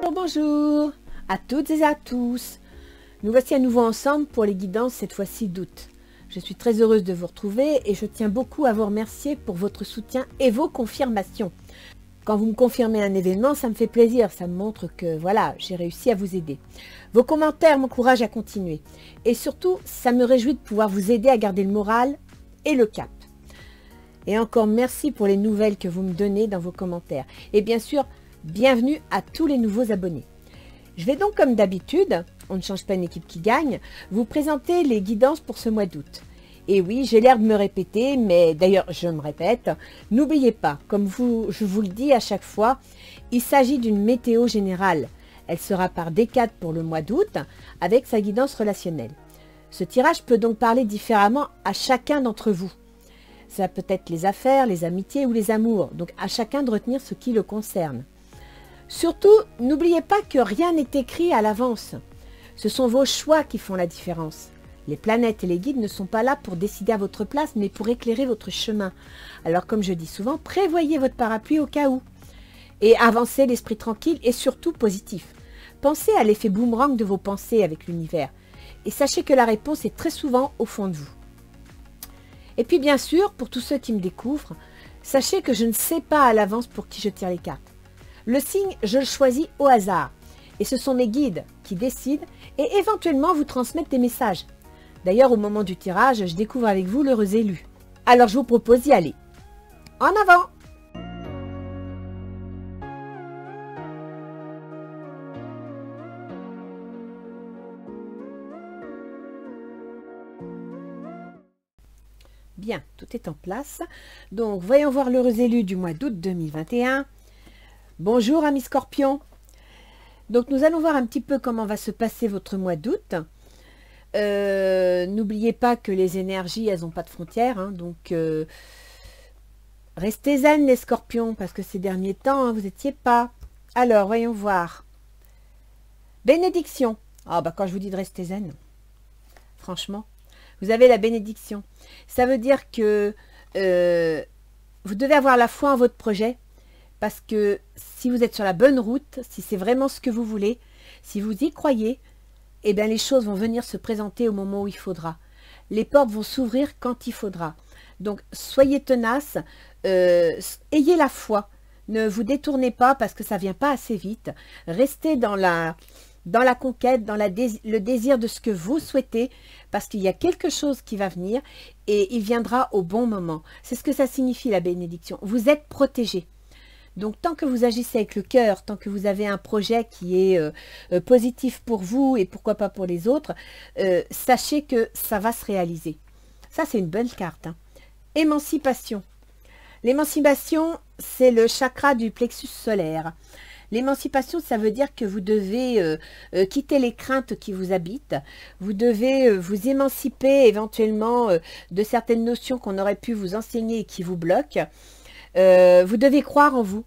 Bonjour à toutes et à tous. Nous voici à nouveau ensemble pour les guidances cette fois-ci d'août. Je suis très heureuse de vous retrouver et je tiens beaucoup à vous remercier pour votre soutien et vos confirmations. Quand vous me confirmez un événement, ça me fait plaisir, ça me montre que voilà, j'ai réussi à vous aider. Vos commentaires m'encouragent à continuer et surtout, ça me réjouit de pouvoir vous aider à garder le moral et le cap. Et encore merci pour les nouvelles que vous me donnez dans vos commentaires. Et bien sûr, bienvenue à tous les nouveaux abonnés. Je vais donc comme d'habitude, on ne change pas une équipe qui gagne, vous présenter les guidances pour ce mois d'août. Et oui, j'ai l'air de me répéter, mais d'ailleurs je me répète, n'oubliez pas, comme je vous le dis à chaque fois, il s'agit d'une météo générale. Elle sera par décade pour le mois d'août avec sa guidance relationnelle. Ce tirage peut donc parler différemment à chacun d'entre vous. Ça peut être les affaires, les amitiés ou les amours, donc à chacun de retenir ce qui le concerne. Surtout, n'oubliez pas que rien n'est écrit à l'avance. Ce sont vos choix qui font la différence. Les planètes et les guides ne sont pas là pour décider à votre place, mais pour éclairer votre chemin. Alors comme je dis souvent, prévoyez votre parapluie au cas où. Et avancez l'esprit tranquille et surtout positif. Pensez à l'effet boomerang de vos pensées avec l'univers. Et sachez que la réponse est très souvent au fond de vous. Et puis bien sûr, pour tous ceux qui me découvrent, sachez que je ne sais pas à l'avance pour qui je tire les cartes. Le signe, je le choisis au hasard. Et ce sont mes guides qui décident et éventuellement vous transmettent des messages. D'ailleurs, au moment du tirage, je découvre avec vous l'heureux élu. Alors je vous propose d'y aller. En avant! Bien, tout est en place. Donc, voyons voir l'heureux élu du mois d'août 2021. Bonjour, amis Scorpions. Donc, nous allons voir un petit peu comment va se passer votre mois d'août. N'oubliez pas que les énergies, elles n'ont pas de frontières. Hein, donc, restez zen, les Scorpions, parce que ces derniers temps, hein, vous n'étiez pas. Alors, voyons voir. Bénédiction. Ah, bah, quand je vous dis de rester zen, franchement, vous avez la bénédiction. Ça veut dire que vous devez avoir la foi en votre projet, parce que si vous êtes sur la bonne route, si c'est vraiment ce que vous voulez, si vous y croyez, eh bien les choses vont venir se présenter au moment où il faudra. Les portes vont s'ouvrir quand il faudra. Donc soyez tenaces, ayez la foi. Ne vous détournez pas parce que ça ne vient pas assez vite. Restez dans la conquête, dans le désir de ce que vous souhaitez, parce qu'il y a quelque chose qui va venir et il viendra au bon moment. C'est ce que ça signifie la bénédiction. Vous êtes protégés. Donc tant que vous agissez avec le cœur, tant que vous avez un projet qui est positif pour vous et pourquoi pas pour les autres, sachez que ça va se réaliser. Ça c'est une bonne carte. Hein. Émancipation. L'émancipation, c'est le chakra du plexus solaire. L'émancipation, ça veut dire que vous devez quitter les craintes qui vous habitent. Vous devez vous émanciper éventuellement de certaines notions qu'on aurait pu vous enseigner et qui vous bloquent. Vous devez croire en vous.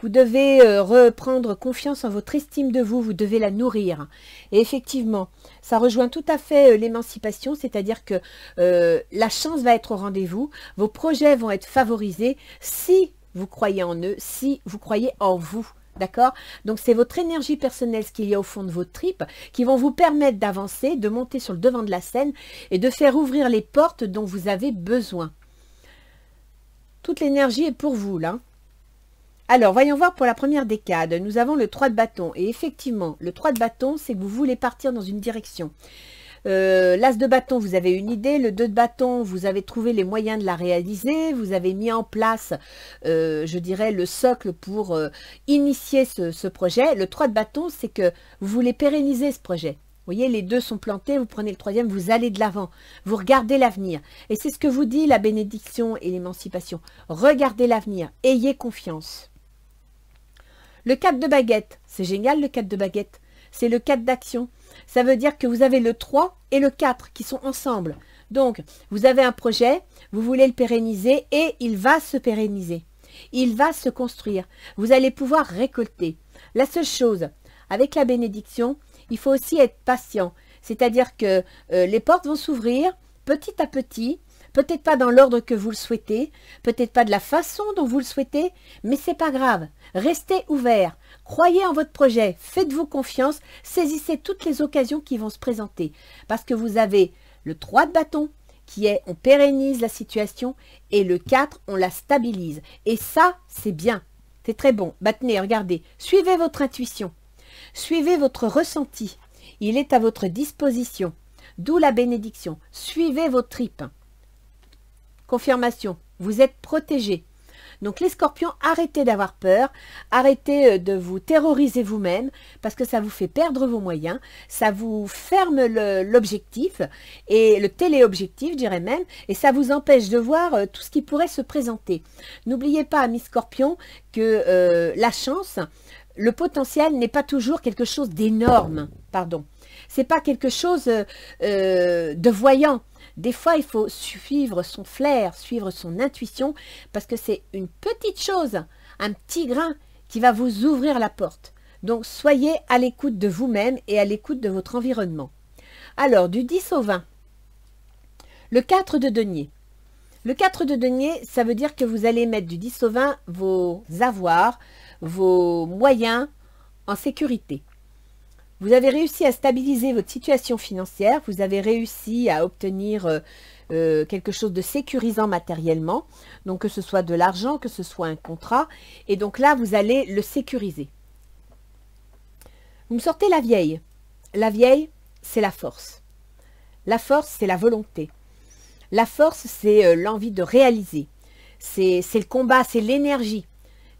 Vous devez reprendre confiance en votre estime de vous. Vous devez la nourrir. Et effectivement, ça rejoint tout à fait l'émancipation, c'est-à-dire que la chance va être au rendez-vous. Vos projets vont être favorisés si vous croyez en eux, si vous croyez en vous. D'accord? Donc c'est votre énergie personnelle, ce qu'il y a au fond de votre tripes, qui vont vous permettre d'avancer, de monter sur le devant de la scène et de faire ouvrir les portes dont vous avez besoin. Toute l'énergie est pour vous, là. Alors, voyons voir pour la première décade. Nous avons le 3 de bâton. Et effectivement, le 3 de bâton, c'est que vous voulez partir dans une direction. L'as de bâton, vous avez une idée. Le 2 de bâton, vous avez trouvé les moyens de la réaliser. Vous avez mis en place, je dirais, le socle pour initier ce projet. Le 3 de bâton, c'est que vous voulez pérenniser ce projet. Vous voyez, les deux sont plantés, vous prenez le troisième, vous allez de l'avant. Vous regardez l'avenir. Et c'est ce que vous dit la bénédiction et l'émancipation. Regardez l'avenir, ayez confiance. Le 4 de baguette, c'est génial le 4 de baguette. C'est le 4 d'action. Ça veut dire que vous avez le 3 et le 4 qui sont ensemble. Donc, vous avez un projet, vous voulez le pérenniser et il va se pérenniser. Il va se construire. Vous allez pouvoir récolter. La seule chose, avec la bénédiction, il faut aussi être patient. C'est-à-dire que les portes vont s'ouvrir petit à petit Peut-être pas dans l'ordre que vous le souhaitez, peut-être pas de la façon dont vous le souhaitez, mais c'est pas grave. Restez ouvert, croyez en votre projet, faites-vous confiance, saisissez toutes les occasions qui vont se présenter. Parce que vous avez le 3 de bâton, qui est on pérennise la situation, et le 4, on la stabilise. Et ça, c'est bien, c'est très bon. Tenez, regardez, suivez votre intuition, suivez votre ressenti, il est à votre disposition. D'où la bénédiction. Suivez vos tripes. Confirmation, vous êtes protégés. Donc les scorpions, arrêtez d'avoir peur, arrêtez de vous terroriser vous-même, parce que ça vous fait perdre vos moyens, ça vous ferme l'objectif, et le téléobjectif, je dirais même, et ça vous empêche de voir tout ce qui pourrait se présenter. N'oubliez pas, amis scorpions, que la chance, le potentiel n'est pas toujours quelque chose d'énorme, pardon. C'est pas quelque chose de voyant. Des fois, il faut suivre son flair, suivre son intuition, parce que c'est une petite chose, un petit grain qui va vous ouvrir la porte. Donc, soyez à l'écoute de vous-même et à l'écoute de votre environnement. Alors, du 10 au 20, le 4 de denier. Le 4 de denier, ça veut dire que vous allez mettre du 10 au 20 vos avoirs, vos moyens en sécurité. Vous avez réussi à stabiliser votre situation financière, vous avez réussi à obtenir quelque chose de sécurisant matériellement, donc que ce soit de l'argent, que ce soit un contrat, et donc là, vous allez le sécuriser. Vous me sortez la vieille. La vieille, c'est la force. La force, c'est la volonté. La force, c'est l'envie de réaliser. C'est le combat, c'est l'énergie.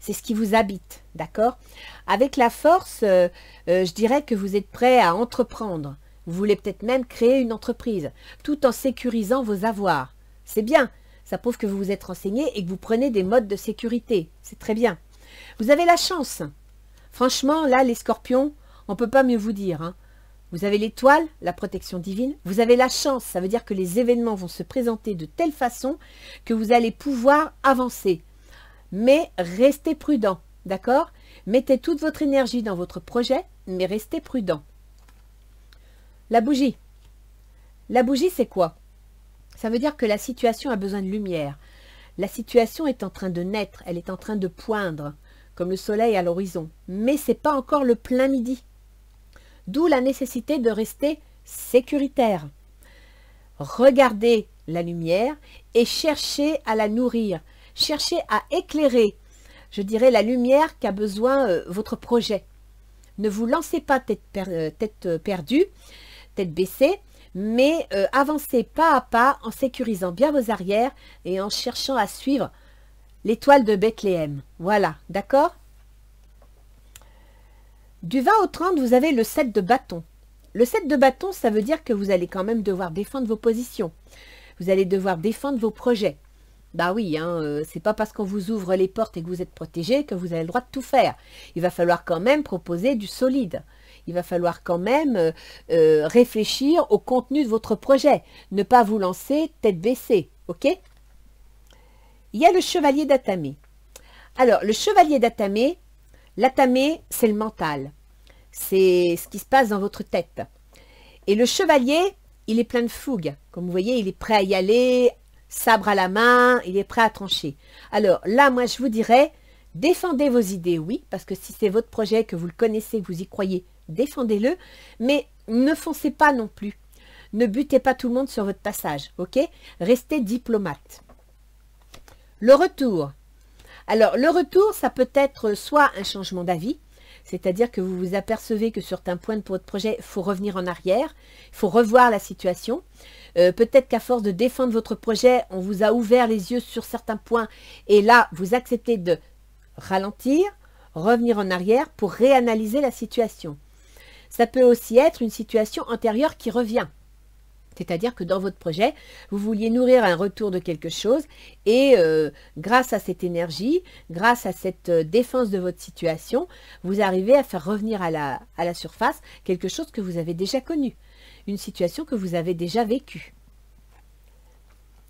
C'est ce qui vous habite, d'accord? Avec la force, je dirais que vous êtes prêt à entreprendre. Vous voulez peut-être même créer une entreprise, tout en sécurisant vos avoirs. C'est bien, ça prouve que vous vous êtes renseigné et que vous prenez des modes de sécurité. C'est très bien. Vous avez la chance. Franchement, là, les scorpions, on ne peut pas mieux vous dire, hein. Vous avez l'étoile, la protection divine. Vous avez la chance, ça veut dire que les événements vont se présenter de telle façon que vous allez pouvoir avancer. Mais restez prudent, d'accord? Mettez toute votre énergie dans votre projet, mais restez prudent. La bougie. La bougie, c'est quoi? Ça veut dire que la situation a besoin de lumière. La situation est en train de naître, elle est en train de poindre, comme le soleil à l'horizon. Mais ce n'est pas encore le plein midi. D'où la nécessité de rester sécuritaire. Regardez la lumière et cherchez à la nourrir. Cherchez à éclairer, je dirais, la lumière qu'a besoin votre projet. Ne vous lancez pas tête perdue, tête baissée, mais avancez pas à pas en sécurisant bien vos arrières et en cherchant à suivre l'étoile de Bethléem. Voilà, d'accord? Du 20 au 30, vous avez le 7 de bâton. Le 7 de bâton, ça veut dire que vous allez quand même devoir défendre vos positions. Vous allez devoir défendre vos projets. Bah oui, hein, c'est pas parce qu'on vous ouvre les portes et que vous êtes protégé que vous avez le droit de tout faire. Il va falloir quand même proposer du solide. Il va falloir quand même réfléchir au contenu de votre projet. Ne pas vous lancer tête baissée, ok? Il y a le chevalier d'Atamé. Alors, le chevalier d'Atamé, l'Atamé, c'est le mental. C'est ce qui se passe dans votre tête. Et le chevalier, il est plein de fougue. Comme vous voyez, il est prêt à y aller, sabre à la main, il est prêt à trancher. Alors là, moi, je vous dirais, défendez vos idées, oui, parce que si c'est votre projet, que vous le connaissez, que vous y croyez, défendez-le, mais ne foncez pas non plus. Ne butez pas tout le monde sur votre passage, ok? Restez diplomate. Le retour. Alors, le retour, ça peut être soit un changement d'avis, c'est-à-dire que vous vous apercevez que sur certains points de votre projet, il faut revenir en arrière, il faut revoir la situation. Peut-être qu'à force de défendre votre projet, on vous a ouvert les yeux sur certains points et là, vous acceptez de ralentir, revenir en arrière pour réanalyser la situation. Ça peut aussi être une situation antérieure qui revient. C'est-à-dire que dans votre projet, vous vouliez nourrir un retour de quelque chose et grâce à cette énergie, grâce à cette défense de votre situation, vous arrivez à faire revenir à la surface quelque chose que vous avez déjà connu, une situation que vous avez déjà vécue.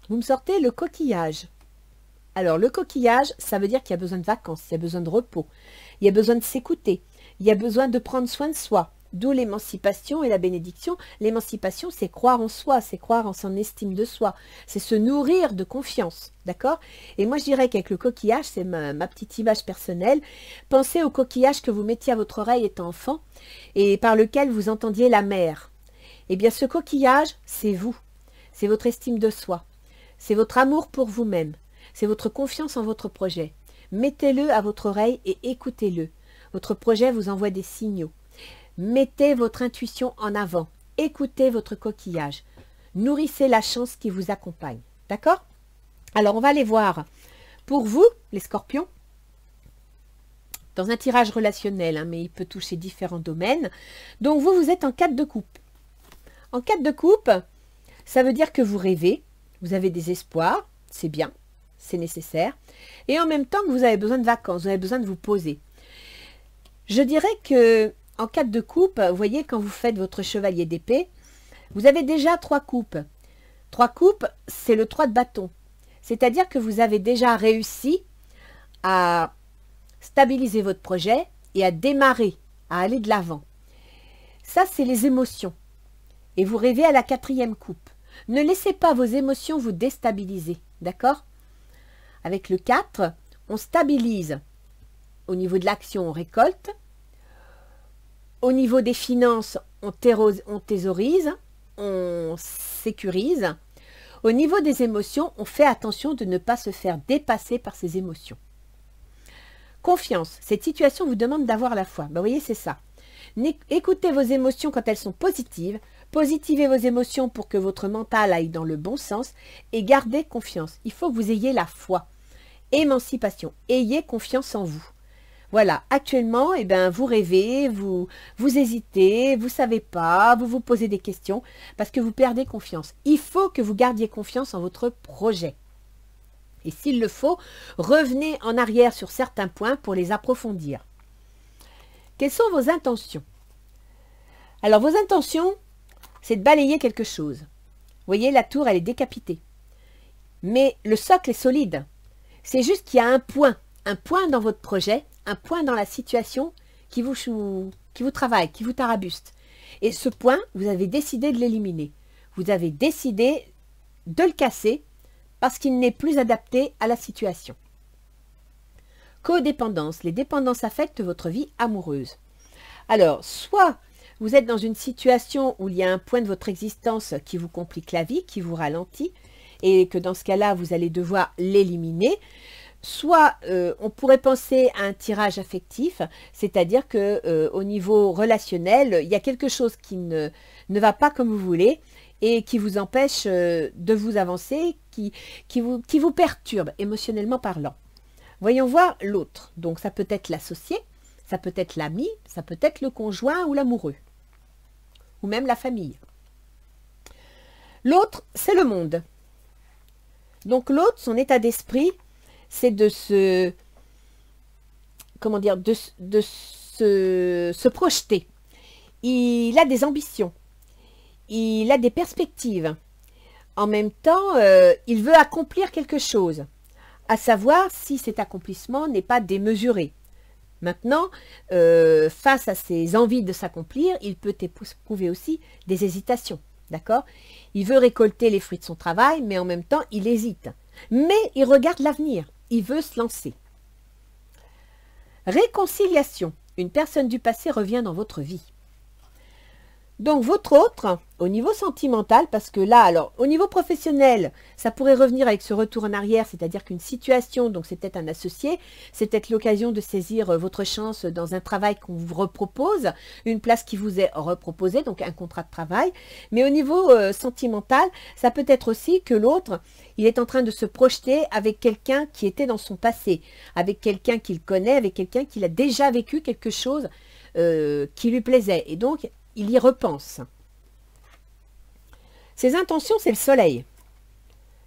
Vous me sortez le coquillage. Alors le coquillage, ça veut dire qu'il y a besoin de vacances, il y a besoin de repos, il y a besoin de s'écouter, il y a besoin de prendre soin de soi. D'où l'émancipation et la bénédiction. L'émancipation, c'est croire en soi, c'est croire en son estime de soi, c'est se nourrir de confiance, d'accord? Et moi, je dirais qu'avec le coquillage, c'est ma petite image personnelle, pensez au coquillage que vous mettiez à votre oreille étant enfant et par lequel vous entendiez la mer. Eh bien, ce coquillage, c'est vous, c'est votre estime de soi, c'est votre amour pour vous-même, c'est votre confiance en votre projet. Mettez-le à votre oreille et écoutez-le. Votre projet vous envoie des signaux. Mettez votre intuition en avant. Écoutez votre coquillage. Nourrissez la chance qui vous accompagne. D'accord? Alors, on va aller voir. Pour vous, les scorpions, dans un tirage relationnel, hein, mais il peut toucher différents domaines. Donc, vous êtes en 4 de coupe. En 4 de coupe, ça veut dire que vous rêvez, vous avez des espoirs, c'est bien, c'est nécessaire. Et en même temps que vous avez besoin de vacances, vous avez besoin de vous poser. Je dirais que en 4 de coupe, vous voyez, quand vous faites votre chevalier d'épée, vous avez déjà 3 coupes. 3 coupes, c'est le 3 de bâton. C'est-à-dire que vous avez déjà réussi à stabiliser votre projet et à démarrer, à aller de l'avant. Ça, c'est les émotions. Et vous rêvez à la 4e coupe. Ne laissez pas vos émotions vous déstabiliser, d'accord? Avec le 4, on stabilise. Au niveau de l'action, on récolte. Au niveau des finances, on thésaurise, on sécurise. Au niveau des émotions, on fait attention de ne pas se faire dépasser par ces émotions. Confiance. Cette situation vous demande d'avoir la foi. Ben, vous voyez, c'est ça. Écoutez vos émotions quand elles sont positives. Positivez vos émotions pour que votre mental aille dans le bon sens et gardez confiance. Il faut que vous ayez la foi. Émancipation. Ayez confiance en vous. Voilà, actuellement, eh ben, vous rêvez, vous hésitez, vous ne savez pas, vous vous posez des questions parce que vous perdez confiance. Il faut que vous gardiez confiance en votre projet. Et s'il le faut, revenez en arrière sur certains points pour les approfondir. Quelles sont vos intentions? Alors, vos intentions, c'est de balayer quelque chose. Vous voyez, la tour, elle est décapitée. Mais le socle est solide. C'est juste qu'il y a un point dans votre projet, un point dans la situation qui vous travaille, qui vous tarabuste. Et ce point, vous avez décidé de l'éliminer. Vous avez décidé de le casser parce qu'il n'est plus adapté à la situation. Codépendance. Les dépendances affectent votre vie amoureuse. Alors, soit vous êtes dans une situation où il y a un point de votre existence qui vous complique la vie, qui vous ralentit, et que dans ce cas-là, vous allez devoir l'éliminer. Soit on pourrait penser à un tirage affectif, c'est-à-dire qu'au niveau relationnel, il y a quelque chose qui ne va pas comme vous voulez et qui vous empêche de vous avancer, qui vous perturbe émotionnellement parlant. Voyons voir l'autre. Donc ça peut être l'associé, ça peut être l'ami, ça peut être le conjoint ou l'amoureux, ou même la famille. L'autre, c'est le monde. Donc l'autre, son état d'esprit, c'est de se, comment dire, de se projeter. Il a des ambitions, il a des perspectives. En même temps, il veut accomplir quelque chose, à savoir si cet accomplissement n'est pas démesuré. Maintenant, face à ses envies de s'accomplir, il peut éprouver aussi des hésitations. D'accord? Il veut récolter les fruits de son travail, mais en même temps, il hésite. Mais il regarde l'avenir. Il veut se lancer. Réconciliation. Une personne du passé revient dans votre vie. Donc, votre autre, au niveau sentimental, parce que là, alors, au niveau professionnel, ça pourrait revenir avec ce retour en arrière, c'est-à-dire qu'une situation, donc c'est peut-être un associé, c'est peut-être l'occasion de saisir votre chance dans un travail qu'on vous repropose, une place qui vous est reproposée, donc un contrat de travail. Mais au niveau sentimental, ça peut être aussi que l'autre, il est en train de se projeter avec quelqu'un qui était dans son passé, avec quelqu'un qu'il connaît, avec quelqu'un qu'il a déjà vécu quelque chose qui lui plaisait. Et donc, il y repense. Ses intentions, c'est le soleil.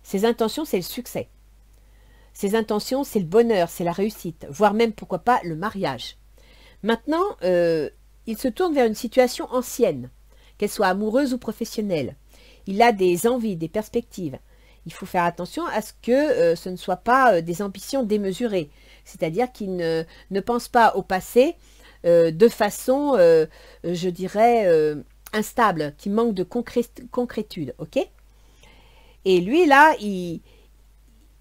Ses intentions, c'est le succès. Ses intentions, c'est le bonheur, c'est la réussite, voire même, pourquoi pas, le mariage. Maintenant, il se tourne vers une situation ancienne, qu'elle soit amoureuse ou professionnelle. Il a des envies, des perspectives. Il faut faire attention à ce que ce ne soit pas des ambitions démesurées, c'est-à-dire qu'il ne pense pas au passé de façon, je dirais, instable, qui manque de concrétude, ok? Et lui, là, il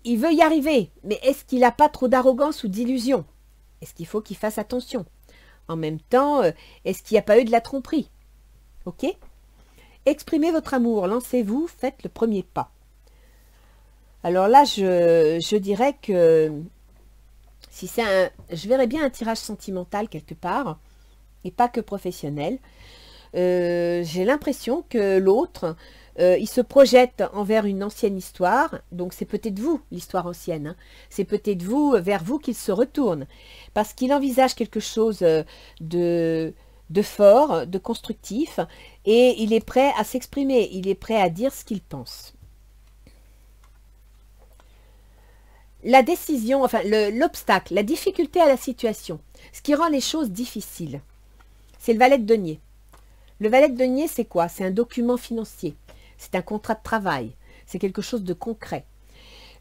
veut y arriver, mais est-ce qu'il n'a pas trop d'arrogance ou d'illusion? Est-ce qu'il faut qu'il fasse attention? En même temps, est-ce qu'il n'y a pas eu de la tromperie? Ok? Exprimez votre amour, lancez-vous, faites le premier pas. Alors là, je dirais que si c'est je verrais bien un tirage sentimental quelque part, et pas que professionnel. J'ai l'impression que l'autre, il se projette envers une ancienne histoire, donc c'est peut-être vous, l'histoire ancienne, hein. C'est peut-être vous, vers vous qu'il se retourne, parce qu'il envisage quelque chose de fort, de constructif, et il est prêt à s'exprimer, il est prêt à dire ce qu'il pense. La décision, enfin l'obstacle, la difficulté à la situation, ce qui rend les choses difficiles, c'est le valet de denier. Le valet de denier, c'est quoi? C'est un document financier, c'est un contrat de travail, c'est quelque chose de concret.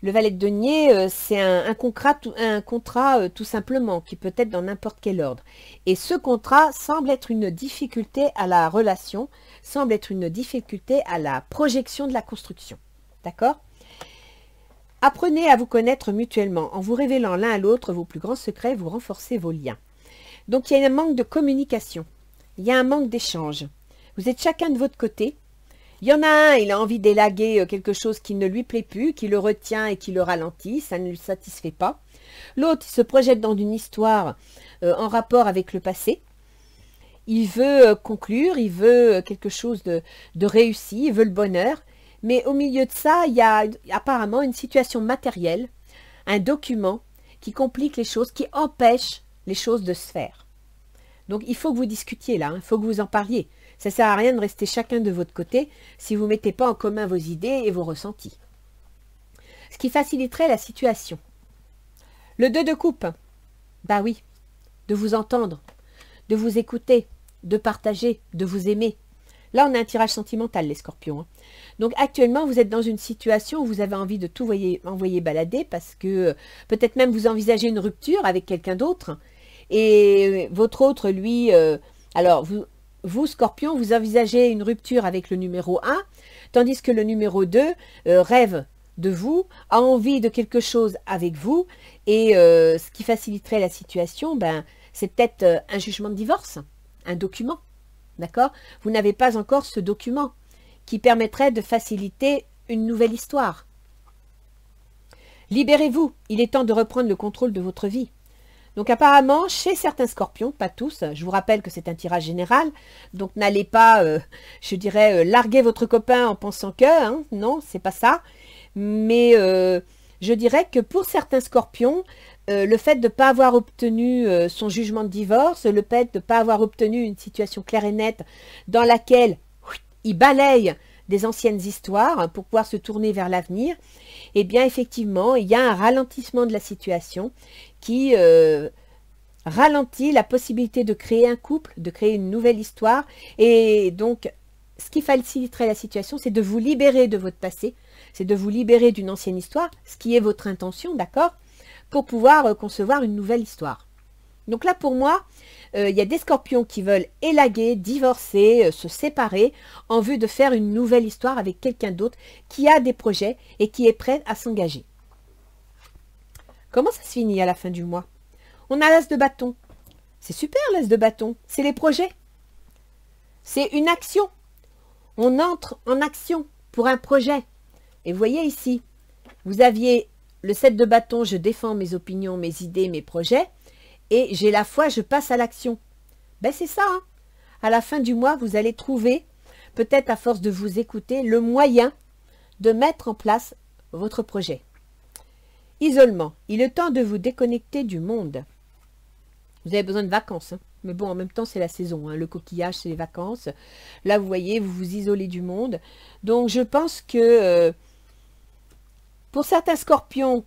Le valet de denier, c'est un contrat tout simplement, qui peut être dans n'importe quel ordre. Et ce contrat semble être une difficulté à la relation, semble être une difficulté à la projection de la construction. D'accord? Apprenez à vous connaître mutuellement. En vous révélant l'un à l'autre vos plus grands secrets, vous renforcez vos liens. Donc il y a un manque de communication. Il y a un manque d'échange. Vous êtes chacun de votre côté. Il y en a un, il a envie d'élaguer quelque chose qui ne lui plaît plus, qui le retient et qui le ralentit, ça ne lui satisfait pas. L'autre, il se projette dans une histoire en rapport avec le passé. Il veut conclure, il veut quelque chose de réussi, il veut le bonheur. Mais au milieu de ça, il y a apparemment une situation matérielle, un document qui complique les choses, qui empêche les choses de se faire. Donc il faut que vous discutiez là, il faut que vous en parliez. Ça ne sert à rien de rester chacun de votre côté si vous ne mettez pas en commun vos idées et vos ressentis. Ce qui faciliterait la situation. Le 2 de coupe, bah oui, de vous entendre, de vous écouter, de partager, de vous aimer. Là, on a un tirage sentimental, les scorpions, hein. Donc actuellement, vous êtes dans une situation où vous avez envie de tout envoyer balader parce que peut-être même vous envisagez une rupture avec quelqu'un d'autre. Et votre autre, lui, alors vous, scorpion, vous envisagez une rupture avec le numéro 1, tandis que le numéro 2 rêve de vous, a envie de quelque chose avec vous, et ce qui faciliterait la situation, ben, c'est peut-être un jugement de divorce, un document, d'accord? Vous n'avez pas encore ce document qui permettrait de faciliter une nouvelle histoire. Libérez-vous, il est temps de reprendre le contrôle de votre vie. Donc apparemment, chez certains scorpions, pas tous, je vous rappelle que c'est un tirage général, donc n'allez pas, je dirais, larguer votre copain en pensant que, hein, non, c'est pas ça. Mais je dirais que pour certains scorpions, le fait de ne pas avoir obtenu son jugement de divorce, le fait de ne pas avoir obtenu une situation claire et nette dans laquelle il balaye des anciennes histoires pour pouvoir se tourner vers l'avenir, eh bien effectivement, il y a un ralentissement de la situation qui ralentit la possibilité de créer un couple, de créer une nouvelle histoire. Et donc, ce qui faciliterait la situation, c'est de vous libérer de votre passé, c'est de vous libérer d'une ancienne histoire, ce qui est votre intention, d'accord, pour pouvoir concevoir une nouvelle histoire. Donc là, pour moi, il y a des scorpions qui veulent élaguer, divorcer, se séparer, en vue de faire une nouvelle histoire avec quelqu'un d'autre qui a des projets et qui est prêt à s'engager. Comment ça se finit à la fin du mois? On a l'as de bâton. C'est super l'as de bâton, c'est les projets. C'est une action. On entre en action pour un projet. Et vous voyez ici, vous aviez le 7 de bâton, je défends mes opinions, mes idées, mes projets. Et j'ai la foi, je passe à l'action. Ben c'est ça, hein. À la fin du mois, vous allez trouver, peut-être à force de vous écouter, le moyen de mettre en place votre projet. Isolement. Il est temps de vous déconnecter du monde. Vous avez besoin de vacances, hein. Mais bon, en même temps, c'est la saison, hein. Le coquillage, c'est les vacances. Là, vous voyez, vous vous isolez du monde. Donc, je pense que pour certains scorpions,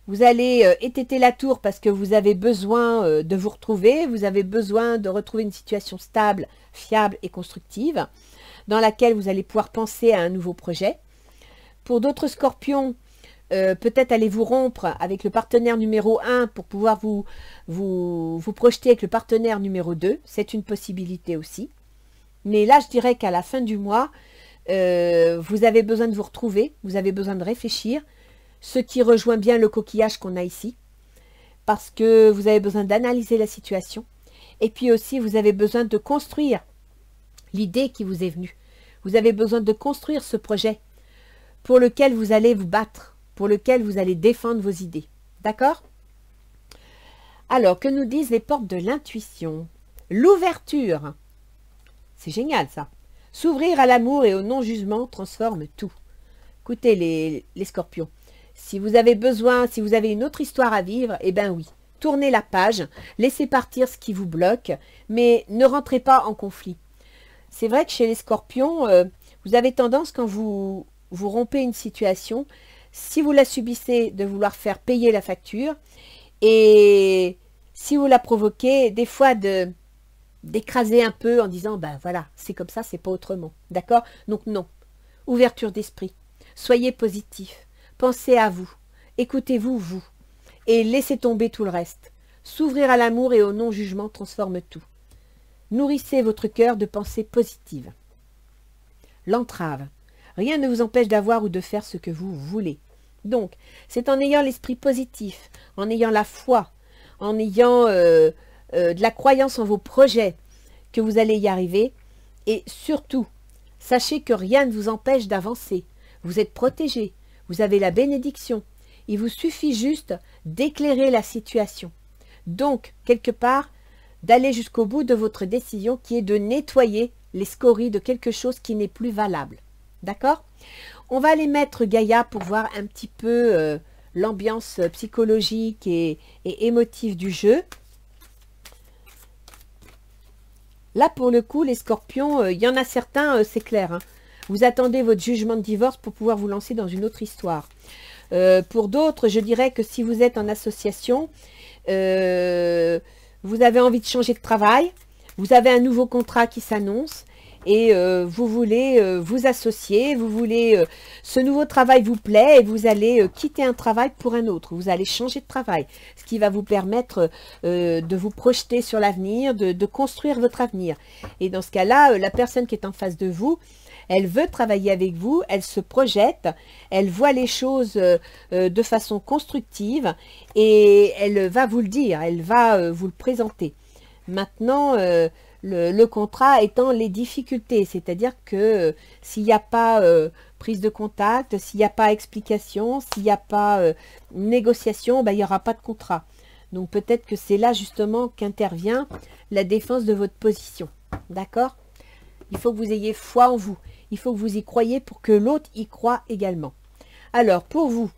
vous allez étêter la tour parce que vous avez besoin de vous retrouver. Vous avez besoin de retrouver une situation stable, fiable et constructive dans laquelle vous allez pouvoir penser à un nouveau projet. Pour d'autres scorpions, peut-être allez-vous rompre avec le partenaire numéro 1 pour pouvoir vous projeter avec le partenaire numéro 2. C'est une possibilité aussi. Mais là, je dirais qu'à la fin du mois, vous avez besoin de vous retrouver, vous avez besoin de réfléchir, ce qui rejoint bien le coquillage qu'on a ici, parce que vous avez besoin d'analyser la situation, et puis aussi vous avez besoin de construire l'idée qui vous est venue. Vous avez besoin de construire ce projet pour lequel vous allez vous battre, pour lequel vous allez défendre vos idées. D'accord? Alors, que nous disent les portes de l'intuition? L'ouverture. C'est génial ça. S'ouvrir à l'amour et au non-jugement transforme tout. Écoutez les scorpions, si vous avez besoin, si vous avez une autre histoire à vivre, eh bien oui, tournez la page, laissez partir ce qui vous bloque, mais ne rentrez pas en conflit. C'est vrai que chez les scorpions, vous avez tendance quand vous rompez une situation, si vous la subissez, de vouloir faire payer la facture, et si vous la provoquez, des fois d'écraser un peu en disant, ben voilà, c'est comme ça, c'est pas autrement. D'accord? Donc non, ouverture d'esprit, soyez positif, pensez à vous, écoutez-vous, vous, et laissez tomber tout le reste. S'ouvrir à l'amour et au non-jugement transforme tout. Nourrissez votre cœur de pensées positives. L'entrave. Rien ne vous empêche d'avoir ou de faire ce que vous voulez. Donc, c'est en ayant l'esprit positif, en ayant la foi, en ayant de la croyance en vos projets que vous allez y arriver. Et surtout, sachez que rien ne vous empêche d'avancer. Vous êtes protégé, vous avez la bénédiction. Il vous suffit juste d'éclairer la situation. Donc, quelque part, d'aller jusqu'au bout de votre décision qui est de nettoyer les scories de quelque chose qui n'est plus valable. D'accord? On va aller mettre Gaïa pour voir un petit peu l'ambiance psychologique et émotive du jeu. Là, pour le coup, les scorpions, il y en a certains, c'est clair. Hein. Vous attendez votre jugement de divorce pour pouvoir vous lancer dans une autre histoire. Pour d'autres, je dirais que si vous êtes en association, vous avez envie de changer de travail, vous avez un nouveau contrat qui s'annonce et vous voulez vous associer, vous voulez, ce nouveau travail vous plaît et vous allez quitter un travail pour un autre, vous allez changer de travail, ce qui va vous permettre de vous projeter sur l'avenir, de construire votre avenir. Et dans ce cas-là, la personne qui est en face de vous, elle veut travailler avec vous, elle se projette, elle voit les choses de façon constructive et elle va vous le dire, elle va vous le présenter. Maintenant, le contrat étant les difficultés, c'est-à-dire que s'il n'y a pas prise de contact, s'il n'y a pas explication, s'il n'y a pas négociation, ben, il n'y aura pas de contrat. Donc peut-être que c'est là justement qu'intervient la défense de votre position. D'accord? Il faut que vous ayez foi en vous. Il faut que vous y croyez pour que l'autre y croit également. Alors, pour vous,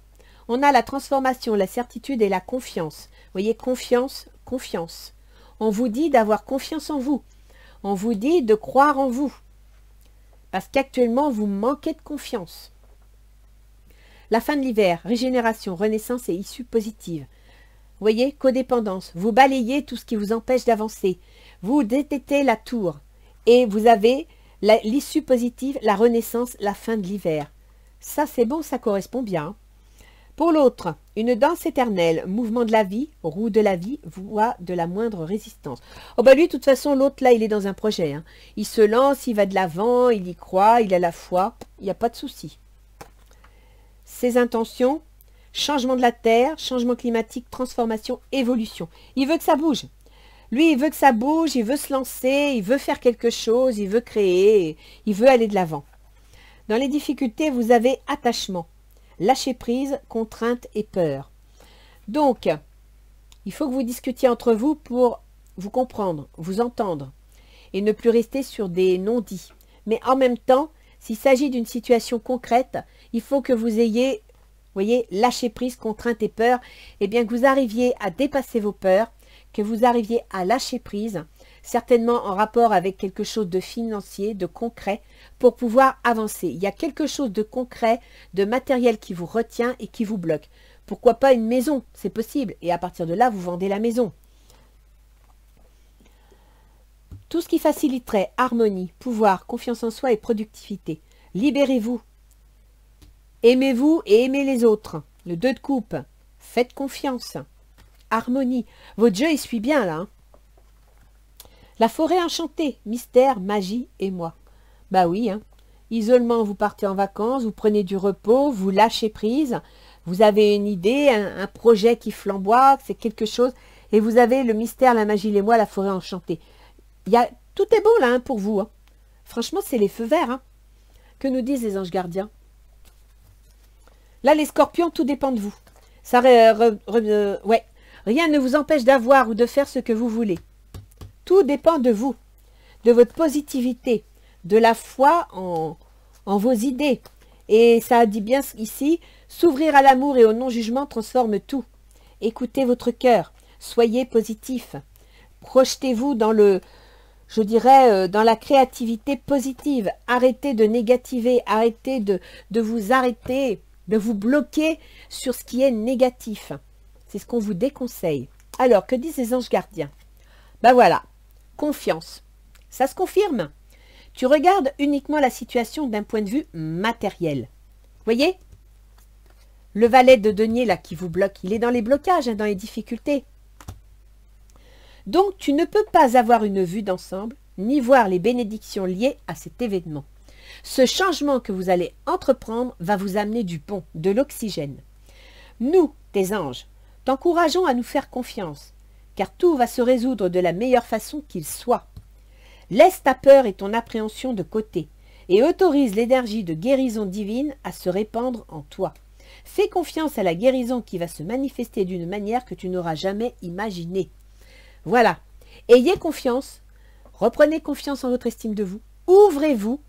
on a la transformation, la certitude et la confiance. Vous voyez, confiance, confiance. On vous dit d'avoir confiance en vous. On vous dit de croire en vous. Parce qu'actuellement, vous manquez de confiance. La fin de l'hiver, régénération, renaissance et issue positive. Vous voyez, codépendance. Vous balayez tout ce qui vous empêche d'avancer. Vous détectez la tour. Et vous avez l'issue positive, la renaissance, la fin de l'hiver. Ça, c'est bon, ça correspond bien. Pour l'autre, une danse éternelle, mouvement de la vie, roue de la vie, voie de la moindre résistance. Oh bah lui, de toute façon, l'autre, là, il est dans un projet. Hein. Il se lance, il va de l'avant, il y croit, il a la foi, il n'y a pas de souci. Ses intentions, changement de la terre, changement climatique, transformation, évolution. Il veut que ça bouge. Lui, il veut que ça bouge, il veut se lancer, il veut faire quelque chose, il veut créer, il veut aller de l'avant. Dans les difficultés, vous avez attachement, lâcher prise, contrainte et peur. Donc, il faut que vous discutiez entre vous pour vous comprendre, vous entendre et ne plus rester sur des non-dits. Mais en même temps, s'il s'agit d'une situation concrète, il faut que vous ayez, vous voyez, lâcher prise, contrainte et peur, et bien que vous arriviez à dépasser vos peurs, que vous arriviez à lâcher prise, certainement en rapport avec quelque chose de financier, de concret, pour pouvoir avancer. Il y a quelque chose de concret, de matériel qui vous retient et qui vous bloque. Pourquoi pas une maison? C'est possible. Et à partir de là, vous vendez la maison. Tout ce qui faciliterait harmonie, pouvoir, confiance en soi et productivité. Libérez-vous. Aimez-vous et aimez les autres. le 2 de coupe. Faites confiance. Harmonie. Votre jeu, il suit bien, là. Hein. La forêt enchantée. Mystère, magie et moi. Bah oui, hein. Isolement, vous partez en vacances, vous prenez du repos, vous lâchez prise. Vous avez une idée, un projet qui flamboie, c'est quelque chose. Et vous avez le mystère, la magie, les moi, la forêt enchantée. Tout est beau, là, hein, pour vous. Hein. Franchement, c'est les feux verts. Hein. Que nous disent les anges gardiens? Là, les scorpions, tout dépend de vous. Ça, ouais. Rien ne vous empêche d'avoir ou de faire ce que vous voulez. Tout dépend de vous, de votre positivité, de la foi en vos idées. Et ça dit bien ici, s'ouvrir à l'amour et au non-jugement transforme tout. Écoutez votre cœur, soyez positif. Projetez-vous dans je dirais, dans la créativité positive. Arrêtez de négativer, arrêtez de vous arrêter, de vous bloquer sur ce qui est négatif. C'est ce qu'on vous déconseille. Alors, que disent les anges gardiens? Ben voilà, confiance. Ça se confirme. Tu regardes uniquement la situation d'un point de vue matériel. Voyez? Le valet de denier, là, qui vous bloque, il est dans les blocages, hein, dans les difficultés. Donc, tu ne peux pas avoir une vue d'ensemble, ni voir les bénédictions liées à cet événement. Ce changement que vous allez entreprendre va vous amener du bon, de l'oxygène. Nous, tes anges, t'encourageons à nous faire confiance, car tout va se résoudre de la meilleure façon qu'il soit. Laisse ta peur et ton appréhension de côté, et autorise l'énergie de guérison divine à se répandre en toi. Fais confiance à la guérison qui va se manifester d'une manière que tu n'auras jamais imaginée. Voilà, ayez confiance, reprenez confiance en votre estime de vous, ouvrez-vous,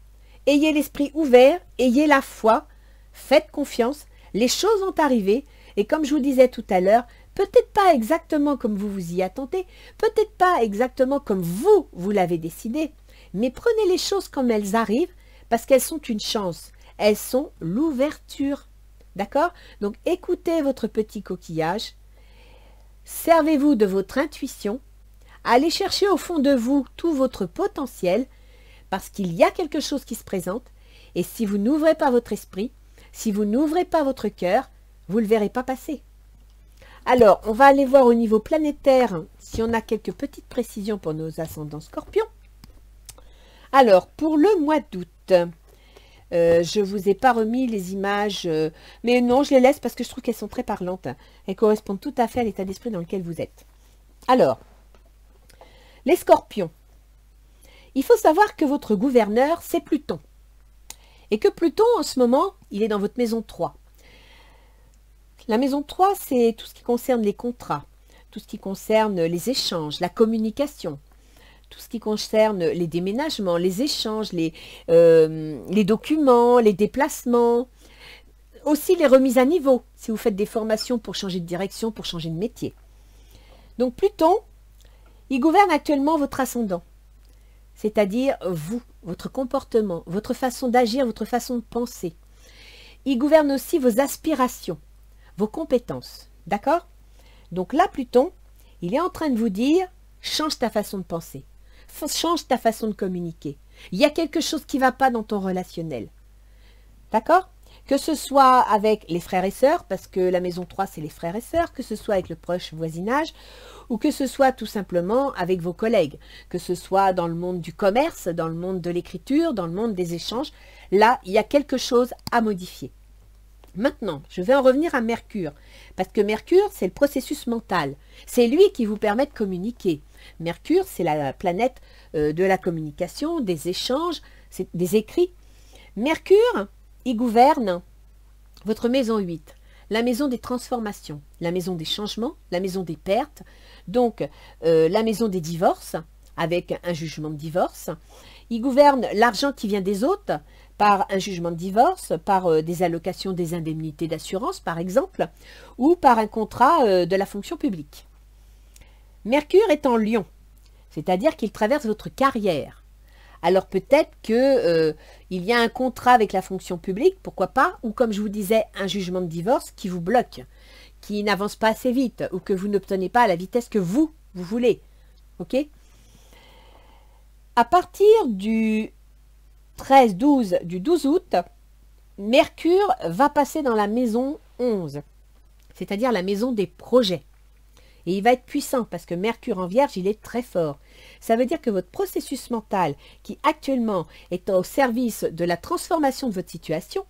ayez l'esprit ouvert, ayez la foi, faites confiance, les choses vont arriver, et comme je vous disais tout à l'heure, peut-être pas exactement comme vous vous y attendez, peut-être pas exactement comme vous l'avez décidé, mais prenez les choses comme elles arrivent, parce qu'elles sont une chance, elles sont l'ouverture, d'accord? Donc écoutez votre petit coquillage, servez-vous de votre intuition, allez chercher au fond de vous tout votre potentiel, parce qu'il y a quelque chose qui se présente, et si vous n'ouvrez pas votre esprit, si vous n'ouvrez pas votre cœur, vous ne le verrez pas passer. Alors, on va aller voir au niveau planétaire si on a quelques petites précisions pour nos ascendants scorpions. Alors, pour le mois d'août, je ne vous ai pas remis les images, mais non, je les laisse parce que je trouve qu'elles sont très parlantes. Elles correspondent tout à fait à l'état d'esprit dans lequel vous êtes. Alors, les scorpions. Il faut savoir que votre gouverneur, c'est Pluton. Et que Pluton, en ce moment, il est dans votre maison 3. La maison 3, c'est tout ce qui concerne les contrats, tout ce qui concerne les échanges, la communication, tout ce qui concerne les déménagements, les échanges, les documents, les déplacements, aussi les remises à niveau, si vous faites des formations pour changer de direction, pour changer de métier. Donc Pluton, il gouverne actuellement votre ascendant, c'est-à-dire vous, votre comportement, votre façon d'agir, votre façon de penser. Il gouverne aussi vos aspirations, vos compétences, d'accord? Donc là, Pluton, il est en train de vous dire, change ta façon de penser, change ta façon de communiquer. Il y a quelque chose qui ne va pas dans ton relationnel, d'accord? Que ce soit avec les frères et sœurs, parce que la maison 3, c'est les frères et sœurs, que ce soit avec le proche voisinage, ou que ce soit tout simplement avec vos collègues, que ce soit dans le monde du commerce, dans le monde de l'écriture, dans le monde des échanges. Là, il y a quelque chose à modifier. Maintenant, je vais en revenir à Mercure, parce que Mercure, c'est le processus mental. C'est lui qui vous permet de communiquer. Mercure, c'est la planète de la communication, des échanges, des écrits. Mercure, il gouverne votre maison 8, la maison des transformations, la maison des changements, la maison des pertes, donc la maison des divorces, avec un jugement de divorce. Il gouverne l'argent qui vient des autres, par un jugement de divorce, par des allocations des indemnités d'assurance, par exemple, ou par un contrat de la fonction publique. Mercure est en Lion, c'est-à-dire qu'il traverse votre carrière. Alors peut-être qu'il y a un contrat avec la fonction publique, pourquoi pas, ou comme je vous disais, un jugement de divorce qui vous bloque, qui n'avance pas assez vite, ou que vous n'obtenez pas à la vitesse que vous voulez. Ok ? À partir du 12 août, Mercure va passer dans la maison 11. c'est-à-dire la maison des projets. Et il va être puissant parce que Mercure en Vierge, il est très fort. Ça veut dire que votre processus mental qui actuellement est au service de la transformation de votre situation,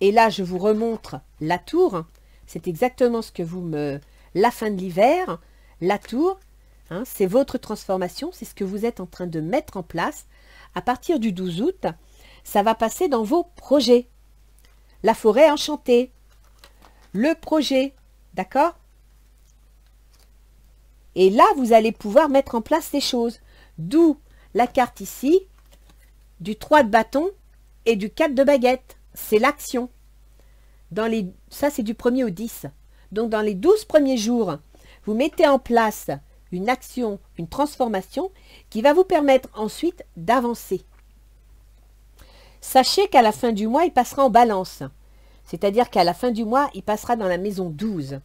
et là je vous remontre la tour, c'est exactement ce que vous me... La fin de l'hiver, la tour, hein, c'est votre transformation, c'est ce que vous êtes en train de mettre en place. À partir du 12 août, ça va passer dans vos projets. La forêt enchantée, le projet, d'accord? Et là, vous allez pouvoir mettre en place ces choses. D'où la carte ici, du 3 de bâton et du 4 de baguette. C'est l'action. Ça, c'est du 1er au 10. Donc, dans les 12 premiers jours, vous mettez en place une action, une transformation qui va vous permettre ensuite d'avancer. Sachez qu'à la fin du mois, il passera en balance. C'est-à-dire qu'à la fin du mois, il passera dans la maison 12.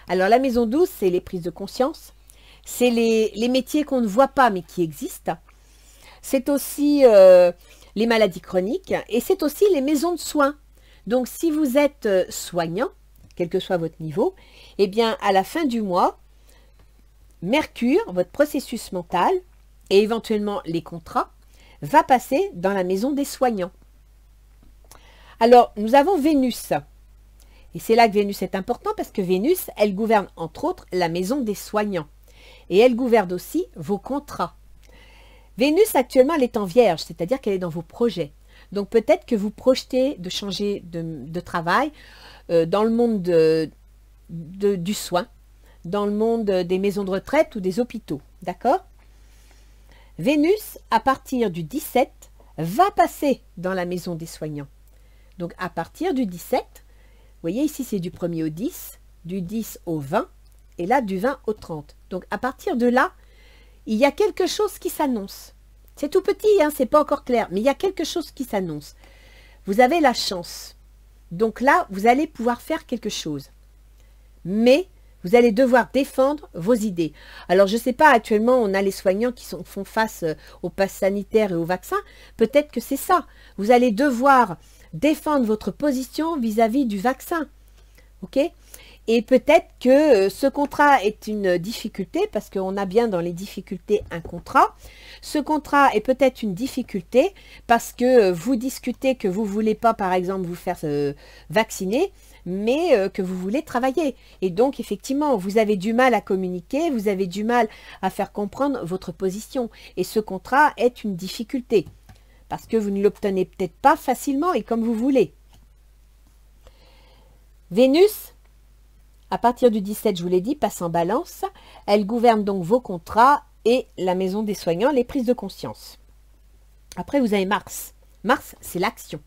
Alors, la maison 12, c'est les prises de conscience. C'est les métiers qu'on ne voit pas, mais qui existent. C'est aussi les maladies chroniques. Et c'est aussi les maisons de soins. Donc, si vous êtes soignant, quel que soit votre niveau, eh bien, à la fin du mois, Mercure, votre processus mental, et éventuellement les contrats, va passer dans la maison des soignants. Alors, nous avons Vénus. Et c'est là que Vénus est important parce que Vénus, elle gouverne entre autres la maison des soignants. Et elle gouverne aussi vos contrats. Vénus, actuellement, elle est en Vierge, c'est-à-dire qu'elle est dans vos projets. Donc, peut-être que vous projetez de changer de travail dans le monde du soin, dans le monde des maisons de retraite ou des hôpitaux. D'accord? Vénus, à partir du 17, va passer dans la maison des soignants. Donc, à partir du 17, vous voyez ici, c'est du 1er au 10, du 10 au 20, et là, du 20 au 30. Donc, à partir de là, il y a quelque chose qui s'annonce. C'est tout petit, hein, c'est pas encore clair, mais il y a quelque chose qui s'annonce. Vous avez la chance. Donc là, vous allez pouvoir faire quelque chose. Mais vous allez devoir défendre vos idées. Alors, je ne sais pas, actuellement, on a les soignants qui font face au pass sanitaire et au vaccin. Peut-être que c'est ça. Vous allez devoir défendre votre position vis-à-vis du vaccin. OK? Et peut-être que ce contrat est une difficulté, parce qu'on a bien dans les difficultés un contrat. Ce contrat est peut-être une difficulté parce que vous discutez que vous ne voulez pas, par exemple, vous faire vacciner, mais que vous voulez travailler. Et donc, effectivement, vous avez du mal à communiquer, vous avez du mal à faire comprendre votre position. Et ce contrat est une difficulté, parce que vous ne l'obtenez peut-être pas facilement et comme vous voulez. Vénus, à partir du 17, je vous l'ai dit, passe en balance. Elle gouverne donc vos contrats et la maison des soignants, les prises de conscience. Après, vous avez Mars. Mars, c'est l'action.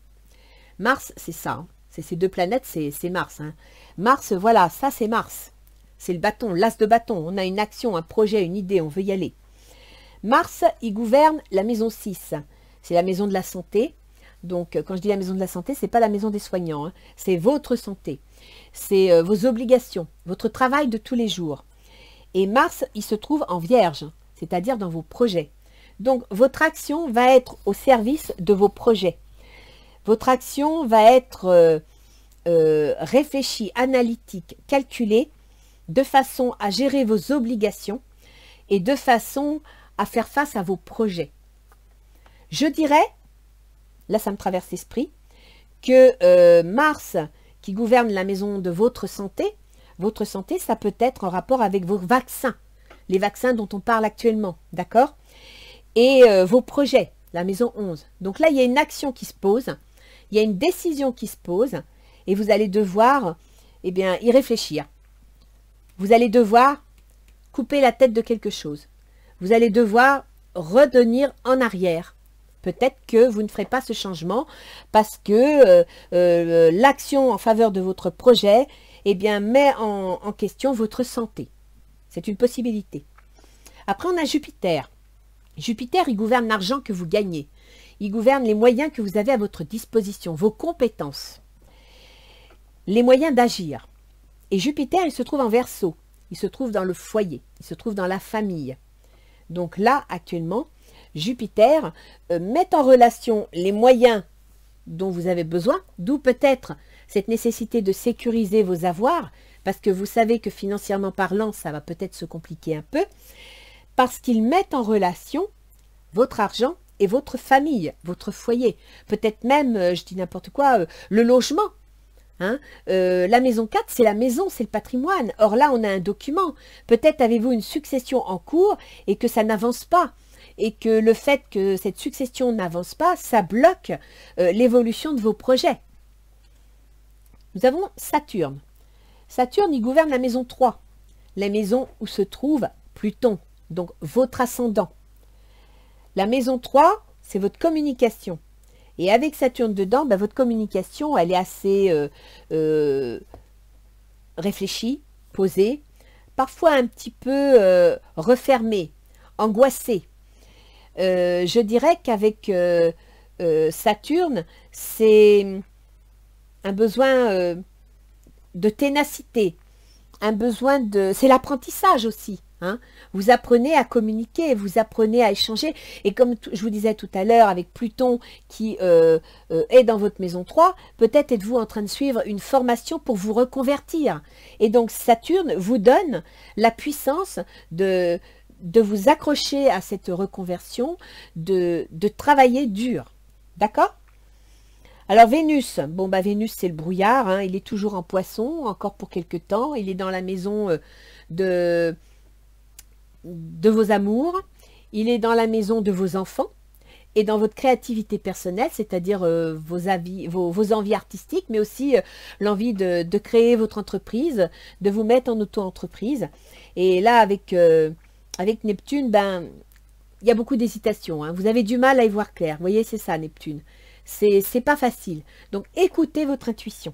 Mars, c'est ça. Hein. C'est ces deux planètes, c'est Mars. Hein. Mars, voilà, ça c'est Mars. C'est le bâton, l'as de bâton. On a une action, un projet, une idée, on veut y aller. Mars, il gouverne la maison 6. C'est la maison de la santé. Donc, quand je dis la maison de la santé, ce n'est pas la maison des soignants. Hein. C'est votre santé. C'est vos obligations, votre travail de tous les jours. Et Mars, il se trouve en Vierge, c'est-à-dire dans vos projets. Donc, votre action va être au service de vos projets. Votre action va être réfléchie, analytique, calculée, de façon à gérer vos obligations et de façon à faire face à vos projets. Je dirais, là ça me traverse l'esprit, que Mars, qui gouverne la maison de votre santé, ça peut être en rapport avec vos vaccins, les vaccins dont on parle actuellement, d'accord? Et vos projets, la maison 11. Donc là, il y a une action qui se pose, il y a une décision qui se pose, et vous allez devoir y réfléchir. Vous allez devoir couper la tête de quelque chose. Vous allez devoir revenir en arrière. Peut-être que vous ne ferez pas ce changement parce que l'action en faveur de votre projet met en question votre santé. C'est une possibilité. Après, on a Jupiter. Jupiter, il gouverne l'argent que vous gagnez. Il gouverne les moyens que vous avez à votre disposition, vos compétences, les moyens d'agir. Et Jupiter, il se trouve en Verseau. Il se trouve dans le foyer. Il se trouve dans la famille. Donc là, actuellement, Jupiter met en relation les moyens dont vous avez besoin, d'où peut-être cette nécessité de sécuriser vos avoirs, parce que vous savez que financièrement parlant, ça va peut-être se compliquer un peu, parce qu'ils mettent en relation votre argent et votre famille, votre foyer. Peut-être même, je dis n'importe quoi, le logement. Hein, la maison 4, c'est la maison, c'est le patrimoine. Or là, on a un document. Peut-être avez-vous une succession en cours et que ça n'avance pas. Et que le fait que cette succession n'avance pas, ça bloque l'évolution de vos projets. Nous avons Saturne. Saturne, il gouverne la maison 3, la maison où se trouve Pluton, donc votre ascendant. La maison 3, c'est votre communication. Et avec Saturne dedans, ben, votre communication, elle est assez réfléchie, posée, parfois un petit peu refermée, angoissée. Je dirais qu'avec Saturne, c'est un besoin de ténacité, un besoin de... C'est l'apprentissage aussi. Hein. Vous apprenez à communiquer, vous apprenez à échanger. Et comme je vous disais tout à l'heure, avec Pluton qui est dans votre maison 3, peut-être êtes-vous en train de suivre une formation pour vous reconvertir. Et donc Saturne vous donne la puissance de vous accrocher à cette reconversion, de travailler dur. D'accord ? Alors Vénus, bon bah Vénus c'est le brouillard, hein, il est toujours en Poisson, encore pour quelque temps, il est dans la maison de vos amours, il est dans la maison de vos enfants et dans votre créativité personnelle, c'est-à-dire vos envies artistiques, mais aussi l'envie de créer votre entreprise, de vous mettre en auto-entreprise. Et là avec Neptune, ben il y a beaucoup d'hésitation, hein, vous avez du mal à y voir clair, vous voyez c'est ça Neptune. C'est pas facile. Donc, écoutez votre intuition.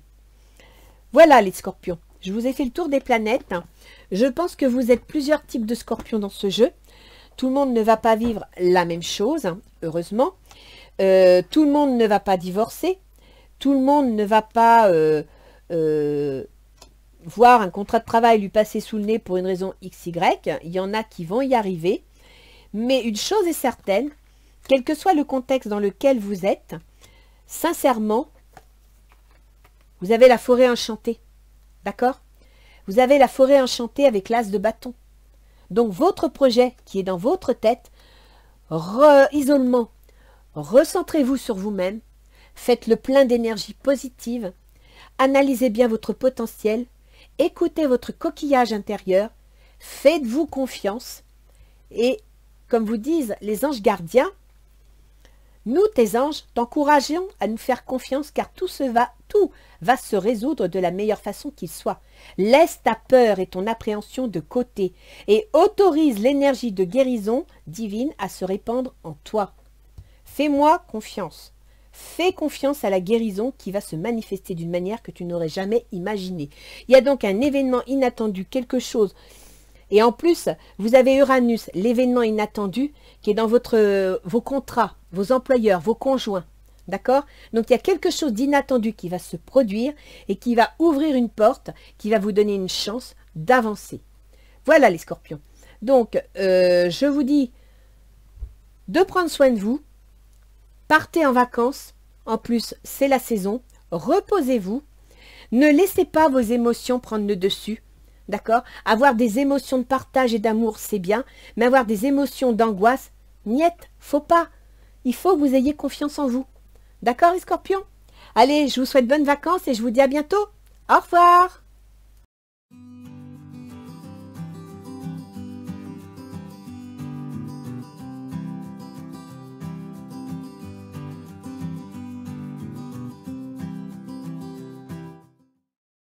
Voilà les scorpions. Je vous ai fait le tour des planètes. Je pense que vous êtes plusieurs types de scorpions dans ce jeu. Tout le monde ne va pas vivre la même chose, hein, heureusement. Tout le monde ne va pas divorcer. Tout le monde ne va pas voir un contrat de travail lui passer sous le nez pour une raison XY. Il y en a qui vont y arriver. Mais une chose est certaine, quel que soit le contexte dans lequel vous êtes, sincèrement, vous avez la forêt enchantée, d'accord? Vous avez la forêt enchantée avec l'as de bâton. Donc, votre projet qui est dans votre tête, isolement, recentrez-vous sur vous-même, faites le plein d'énergie positive, analysez bien votre potentiel, écoutez votre coquillage intérieur, faites-vous confiance et, comme vous disent les anges gardiens, nous, tes anges, t'encourageons à nous faire confiance car tout va se résoudre de la meilleure façon qu'il soit. Laisse ta peur et ton appréhension de côté et autorise l'énergie de guérison divine à se répandre en toi. Fais-moi confiance. Fais confiance à la guérison qui va se manifester d'une manière que tu n'aurais jamais imaginée. Il y a donc un événement inattendu, quelque chose. Et en plus, vous avez Uranus, l'événement inattendu, qui est dans vos contrats, vos employeurs, vos conjoints. D'accord? Donc, il y a quelque chose d'inattendu qui va se produire et qui va ouvrir une porte, qui va vous donner une chance d'avancer. Voilà les scorpions. Donc, je vous dis de prendre soin de vous. Partez en vacances. En plus, c'est la saison. Reposez-vous. Ne laissez pas vos émotions prendre le dessus. D'accord? Avoir des émotions de partage et d'amour, c'est bien, mais avoir des émotions d'angoisse, niet, faut pas. Il faut que vous ayez confiance en vous. D'accord, les scorpions? Allez, je vous souhaite bonnes vacances et je vous dis à bientôt. Au revoir!